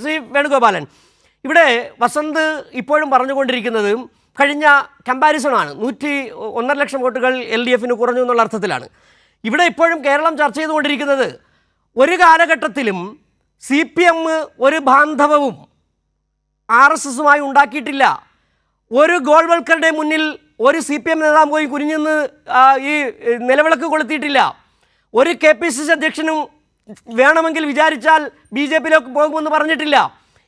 ശ്രീ വേണുഗോപാലൻ, ഇവിടെ വസന്ത് ഇപ്പോഴും പറഞ്ഞുകൊണ്ടിരിക്കുന്നത് കഴിഞ്ഞ കമ്പാരിസണാണ്. 101.5 ലക്ഷം വോട്ടുകൾ LDFന് കുറഞ്ഞു എന്നുള്ള അർത്ഥത്തിലാണ്. ഇവിടെ ഇപ്പോഴും കേരളം ചർച്ച ചെയ്തുകൊണ്ടിരിക്കുന്നത് ഒരു കാലഘട്ടത്തിലും CPM ഒരു ബാന്ധവവും RSSുമായി ഉണ്ടാക്കിയിട്ടില്ല. ഒരു ഗോൾവൽക്കറുടെ മുന്നിൽ ഒരു CPM നേതാവ് പോയി കുനിഞ്ഞെന്ന് ഈ നിലവിളക്ക് കൊളുത്തിയിട്ടില്ല. ഒരു KPCC അധ്യക്ഷനും വേണമെങ്കിൽ വിചാരിച്ചാൽ BJPയിലേക്ക് പോകുമെന്ന് പറഞ്ഞിട്ടില്ല.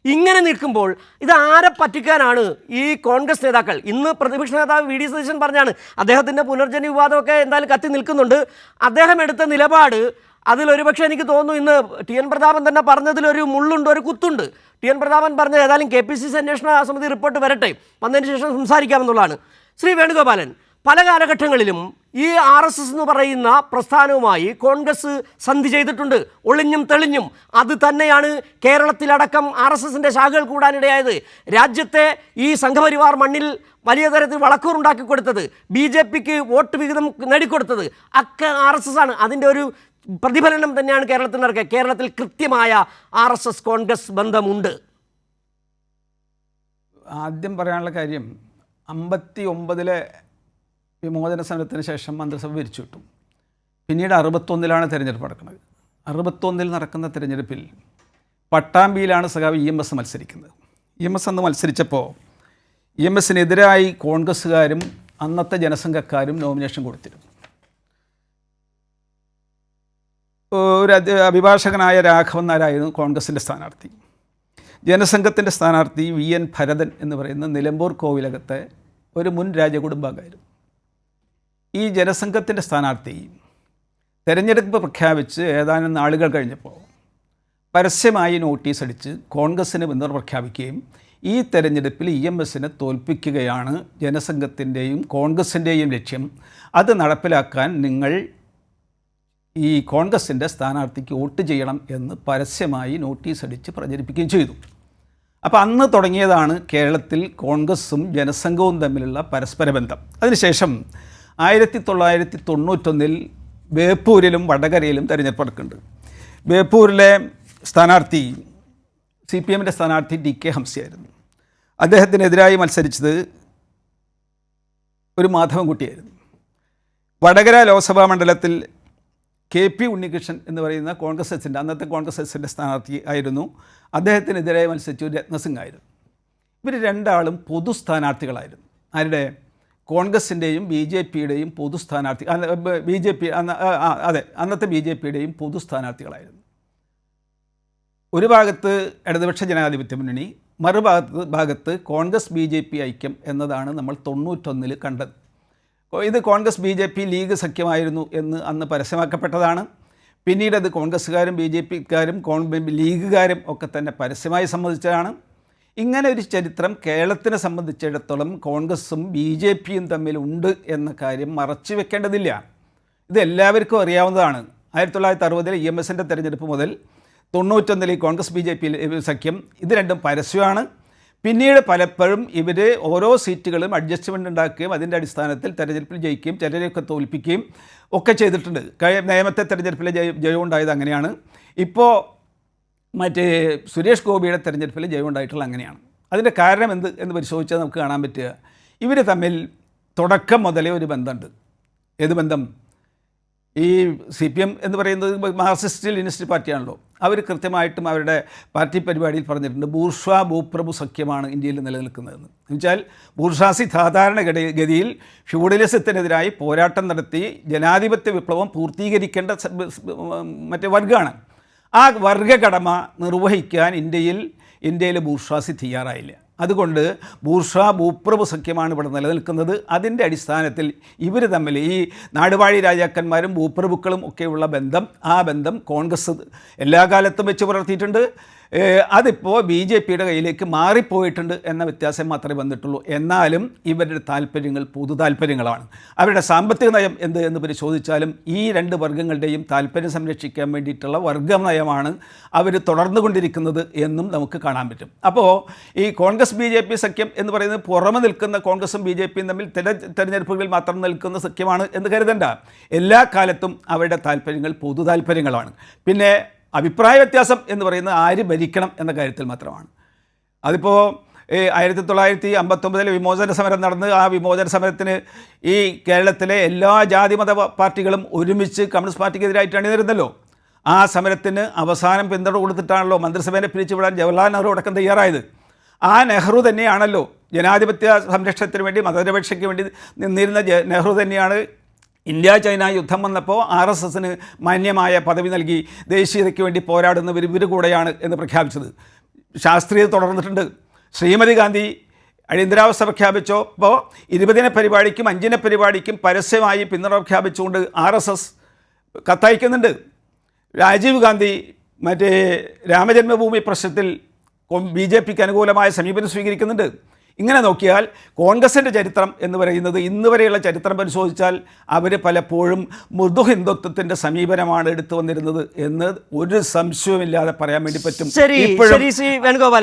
ഇങ്ങനെ നിൽക്കുമ്പോൾ ഇത് ആരെ പറ്റിക്കാനാണ് ഈ കോൺഗ്രസ് നേതാക്കൾ? ഇന്ന് പ്രതിപക്ഷ നേതാവ് VD സതീശൻ പറഞ്ഞാണ് അദ്ദേഹത്തിൻ്റെ പുനർജനി വിവാദമൊക്കെ എന്തായാലും കത്തി നിൽക്കുന്നുണ്ട്. അദ്ദേഹം എടുത്ത നിലപാട് അതിലൊരുപക്ഷെ എനിക്ക് തോന്നുന്നു ഇന്ന് TN പ്രതാപൻ തന്നെ പറഞ്ഞതിലൊരു മുള്ളുണ്ട്, ഒരു കുത്തുണ്ട്. TN പ്രതാപൻ പറഞ്ഞ ഏതായാലും KPCC അന്വേഷണ സമിതി റിപ്പോർട്ട് വരട്ടെ, വന്നതിന് ശേഷം സംസാരിക്കാമെന്നുള്ളതാണ്. ശ്രീ വേണുഗോപാലൻ, പല കാലഘട്ടങ്ങളിലും ഈ RSS എന്ന് പറയുന്ന പ്രസ്ഥാനവുമായി കോൺഗ്രസ് സന്ധി ചെയ്തിട്ടുണ്ട്, ഒളിഞ്ഞും തെളിഞ്ഞും. അത് തന്നെയാണ് കേരളത്തിലടക്കം RSSൻ്റെ ശാഖകൾ കൂടാനിടയായത്. രാജ്യത്തെ ഈ സംഘപരിവാർ മണ്ണിൽ വലിയ തരത്തിൽ വളക്കൂറുണ്ടാക്കി കൊടുത്തത്, BJPക്ക് വോട്ട് വിഹിതം നേടിക്കൊടുത്തത് ഒക്കെ RSS ആണ്. അതിൻ്റെ ഒരു പ്രതിഫലനം തന്നെയാണ് കേരളത്തിൽ നടക്കുക. കേരളത്തിൽ കൃത്യമായ RSS കോൺഗ്രസ് ബന്ധമുണ്ട്. ആദ്യം പറയാനുള്ള കാര്യം, 59-ലെ വിമോചന സമരത്തിന് ശേഷം മന്ത്രിസഭ പിരിച്ചു വിട്ടു. പിന്നീട് 61-ലാണ് തിരഞ്ഞെടുപ്പ് നടക്കുന്നത്. 61-ൽ നടക്കുന്ന തിരഞ്ഞെടുപ്പിൽ പട്ടാമ്പിയിലാണ് സഖാവ് EMS മത്സരിക്കുന്നത്. EMS അന്ന് മത്സരിച്ചപ്പോൾ EMSനെതിരായി കോൺഗ്രസ്സുകാരും അന്നത്തെ ജനസംഘക്കാരും നോമിനേഷൻ കൊടുത്തിരുന്നു. ഒരു അഭിഭാഷകനായ രാഘവൻ നായരായിരുന്നു കോൺഗ്രസിൻ്റെ സ്ഥാനാർത്ഥി. ജനസംഘത്തിൻ്റെ സ്ഥാനാർത്ഥി VN ഭരതൻ എന്ന് പറയുന്ന നിലമ്പൂർ കോവിലകത്തെ ഒരു മുൻ രാജകുടുംബാംഗമായിരുന്നു. ഈ ജനസംഘത്തിൻ്റെ സ്ഥാനാർത്ഥി തെരഞ്ഞെടുപ്പ് പ്രഖ്യാപിച്ച് ഏതാനും നാളുകൾ കഴിഞ്ഞപ്പോൾ പരസ്യമായി നോട്ടീസ് അടിച്ച് കോൺഗ്രസ്സിന് പിന്തുണ പ്രഖ്യാപിക്കുകയും ഈ തെരഞ്ഞെടുപ്പിൽ EMSനെ തോൽപ്പിക്കുകയാണ് ജനസംഘത്തിൻ്റെയും കോൺഗ്രസിൻ്റെയും ലക്ഷ്യം, അത് നടപ്പിലാക്കാൻ നിങ്ങൾ ഈ കോൺഗ്രസിൻ്റെ സ്ഥാനാർത്ഥിക്ക് വോട്ട് ചെയ്യണം എന്ന് പരസ്യമായി നോട്ടീസ് അടിച്ച് പ്രചരിപ്പിക്കുകയും ചെയ്തു. അപ്പോൾ അന്ന് തുടങ്ങിയതാണ് കേരളത്തിൽ കോൺഗ്രസും ജനസംഘവും തമ്മിലുള്ള പരസ്പര ബന്ധം. അതിനുശേഷം 1991 ബേപ്പൂരിലും വടകരയിലും തെരഞ്ഞെടുപ്പ് നടക്കുന്നുണ്ട്. ബേപ്പൂരിലെ സ്ഥാനാർത്ഥി CPMൻ്റെ സ്ഥാനാർത്ഥി DK ഹംസയായിരുന്നു. അദ്ദേഹത്തിനെതിരായി മത്സരിച്ചത് ഒരു മാധവൻകുട്ടിയായിരുന്നു. വടകര ലോക്സഭാ മണ്ഡലത്തിൽ KP ഉണ്ണികൃഷ്ണൻ എന്ന് പറയുന്ന അന്നത്തെ കോൺഗ്രസ് എസിൻ്റെ സ്ഥാനാർത്ഥി ആയിരുന്നു. അദ്ദേഹത്തിനെതിരായി മത്സരിച്ച രത്നസിംഗ് ആയിരുന്നു. ഇവർ രണ്ടാളും പൊതു സ്ഥാനാർത്ഥികളായിരുന്നു. ആരുടെ? കോൺഗ്രസിൻ്റെയും BJPയുടെയും പൊതു സ്ഥാനാർത്ഥി, അന്നത്തെ BJPയുടെയും പൊതു സ്ഥാനാർത്ഥികളായിരുന്നു. ഒരു ഭാഗത്ത് ഇടതുപക്ഷ ജനാധിപത്യ മുന്നണി, മറുഭാഗത്ത് കോൺഗ്രസ് BJP ഐക്യം എന്നതാണ് നമ്മൾ 91-ൽ കണ്ടത്. ഇത് കോൺഗ്രസ് BJP ലീഗ് സഖ്യമായിരുന്നു എന്ന് അന്ന് പരസ്യമാക്കപ്പെട്ടതാണ്. പിന്നീട് അത് കോൺഗ്രസ്സുകാരും BJPക്കാരും ലീഗുകാരും ഒക്കെ തന്നെ പരസ്യമായി സമ്മതിച്ചതാണ്. ഇങ്ങനെ ഒരു ചരിത്രം കേരളത്തിനെ സംബന്ധിച്ചിടത്തോളം കോൺഗ്രസും BJPയും തമ്മിലുണ്ട് എന്ന കാര്യം മറച്ചു വെക്കേണ്ടതില്ല. ഇത് എല്ലാവർക്കും അറിയാവുന്നതാണ്. 1960-ൽ EMSൻ്റെ തെരഞ്ഞെടുപ്പ് മുതൽ 91-ൽ കോൺഗ്രസ് BJP സഖ്യം, ഇത് രണ്ടും പരസ്യമാണ്. പിന്നീട് പലപ്പോഴും ഇവർ ഓരോ സീറ്റുകളും അഡ്ജസ്റ്റ്മെൻ്റ് ഉണ്ടാക്കുകയും അതിൻ്റെ അടിസ്ഥാനത്തിൽ തെരഞ്ഞെടുപ്പിൽ ജയിക്കുകയും ചിലരെയൊക്കെ തോൽപ്പിക്കുകയും ഒക്കെ ചെയ്തിട്ടുണ്ട്. നേമത്തെ തെരഞ്ഞെടുപ്പിലെ ജയമുണ്ടായത് അങ്ങനെയാണ്. ഇപ്പോൾ മറ്റേ സുരേഷ് ഗോപിയുടെ തെരഞ്ഞെടുപ്പിൽ ജയമുണ്ടായിട്ടുള്ള അങ്ങനെയാണ്. അതിൻ്റെ കാരണം എന്ത് എന്ന് പരിശോധിച്ചാൽ നമുക്ക് കാണാൻ പറ്റുക, ഇവർ തമ്മിൽ തുടക്കം മുതലേ ഒരു ബന്ധമുണ്ട്. ഏത് ബന്ധം? ഈ CPM എന്ന് പറയുന്നത് മാർക്സിസ്റ്റ് ലെനിനിസ്റ്റ് പാർട്ടിയാണല്ലോ. അവർ കൃത്യമായിട്ടും അവരുടെ പാർട്ടി പരിപാടിയിൽ പറഞ്ഞിട്ടുണ്ട്, ബൂർഷ്വാ ഭൂപ്രഭു സഖ്യമാണ് ഇന്ത്യയിൽ നിലനിൽക്കുന്നതെന്ന്. എന്നുവെച്ചാൽ ബൂർഷ്വാസി സാധാരണ ഗതിയിൽ ഫ്യൂഡലിസത്തിനെതിരായി പോരാട്ടം നടത്തി ജനാധിപത്യ വിപ്ലവം പൂർത്തീകരിക്കേണ്ട മറ്റേ വർഗ്ഗമാണ്. ആ വർഗകടമ നിർവഹിക്കാൻ ഇന്ത്യയിൽ ബൂർഷ്വാസി തയ്യാറായില്ല. അതുകൊണ്ട് ബൂർഷ്വാ ഭൂപ്രഭു സഖ്യമാണ് ഇവിടെ നിലനിൽക്കുന്നത്. അതിൻ്റെ അടിസ്ഥാനത്തിൽ ഇവർ തമ്മിൽ ഈ നാടുവാഴി രാജാക്കന്മാരും ഭൂപ്രഭുക്കളും ഒക്കെയുള്ള ബന്ധം, ആ ബന്ധം കോൺഗ്രസ് എല്ലാ കാലത്തും വെച്ച് പുലർത്തിയിട്ടുണ്ട്. അതിപ്പോൾ BJPയുടെ കയ്യിലേക്ക് മാറിപ്പോയിട്ടുണ്ട് എന്ന വ്യത്യാസം മാത്രമേ വന്നിട്ടുള്ളൂ. എന്നാലും ഇവരുടെ താല്പര്യങ്ങൾ പൊതു താല്പര്യങ്ങളാണ്. അവരുടെ സാമ്പത്തിക നയം എന്ത് എന്ന് പരിശോധിച്ചാലും ഈ രണ്ട് വർഗ്ഗങ്ങളുടെയും താല്പര്യം സംരക്ഷിക്കാൻ വേണ്ടിയിട്ടുള്ള വർഗ്ഗ നയമാണ് അവർ തുടർന്നുകൊണ്ടിരിക്കുന്നത് എന്നും നമുക്ക് കാണാൻ പറ്റും. അപ്പോൾ ഈ കോൺഗ്രസ് BJP സഖ്യം എന്ന് പറയുന്നത് പുറമെ നിൽക്കുന്ന കോൺഗ്രസും BJPയും തമ്മിൽ തെരഞ്ഞെടുപ്പുകളിൽ മാത്രം നിൽക്കുന്ന സഖ്യമാണ് എന്ന് കരുതണ്ട. എല്ലാ കാലത്തും അവരുടെ താല്പര്യങ്ങൾ പൊതു താല്പര്യങ്ങളാണ്. പിന്നെ അഭിപ്രായ വ്യത്യാസം എന്ന് പറയുന്നത് ആര് ഭരിക്കണം എന്ന കാര്യത്തിൽ മാത്രമാണ്. അതിപ്പോൾ 1959 വിമോചന സമരം നടന്ന് ആ വിമോചന സമരത്തിന് ഈ കേരളത്തിലെ എല്ലാ ജാതിമത പാർട്ടികളും ഒരുമിച്ച് കമ്മ്യൂണിസ്റ്റ് പാർട്ടിക്കെതിരായിട്ട് അണിനിരുന്നല്ലോ. ആ സമരത്തിന് അവസാനം പിന്തുണ കൊടുത്തിട്ടാണല്ലോ മന്ത്രിസഭയെ പിരിച്ചുവിടാൻ ജവഹർലാൽ നെഹ്റു അടക്കം തയ്യാറായത്. ആ നെഹ്റു തന്നെയാണല്ലോ ജനാധിപത്യ സംരക്ഷണത്തിന് വേണ്ടി മതനിരപേക്ഷയ്ക്ക് വേണ്ടി നിന്നിരുന്ന നെഹ്റു തന്നെയാണ് ഇന്ത്യ ചൈന യുദ്ധം വന്നപ്പോൾ RSSന് മാന്യമായ പദവി നൽകി ദേശീയതയ്ക്ക് വേണ്ടി പോരാടുന്നവർ ഇവർ കൂടെയാണ് എന്ന് പ്രഖ്യാപിച്ചത്. ശാസ്ത്രീയത തുടർന്നിട്ടുണ്ട്. ശ്രീമതി ഗാന്ധി അടിയന്തരാവസ്ഥ പ്രഖ്യാപിച്ചപ്പോൾ 20 പരിപാടിക്കും 5 പരിപാടിക്കും പരസ്യമായി പിന്തുണ പ്രഖ്യാപിച്ചുകൊണ്ട് RSS കത്തയക്കുന്നുണ്ട്. രാജീവ് ഗാന്ധി മറ്റേ രാമജന്മഭൂമി പ്രശ്നത്തിൽ BJPക്ക് അനുകൂലമായ സമീപനം സ്വീകരിക്കുന്നുണ്ട്. ഇങ്ങനെ നോക്കിയാൽ കോൺഗ്രസിൻ്റെ ചരിത്രം എന്ന് പറയുന്നത് ഇന്ന് വരെയുള്ള ചരിത്രം പരിശോധിച്ചാൽ അവർ പലപ്പോഴും മൃദു ഹിന്ദുത്വത്തിൻ്റെ സമീപനമാണ് എടുത്തു വന്നിരുന്നത് എന്ന് ഒരു സംശയവുമില്ലാതെ പറയാൻ വേണ്ടി പറ്റും. ശരി, ശ്രീ വേണുഗോപാൽ.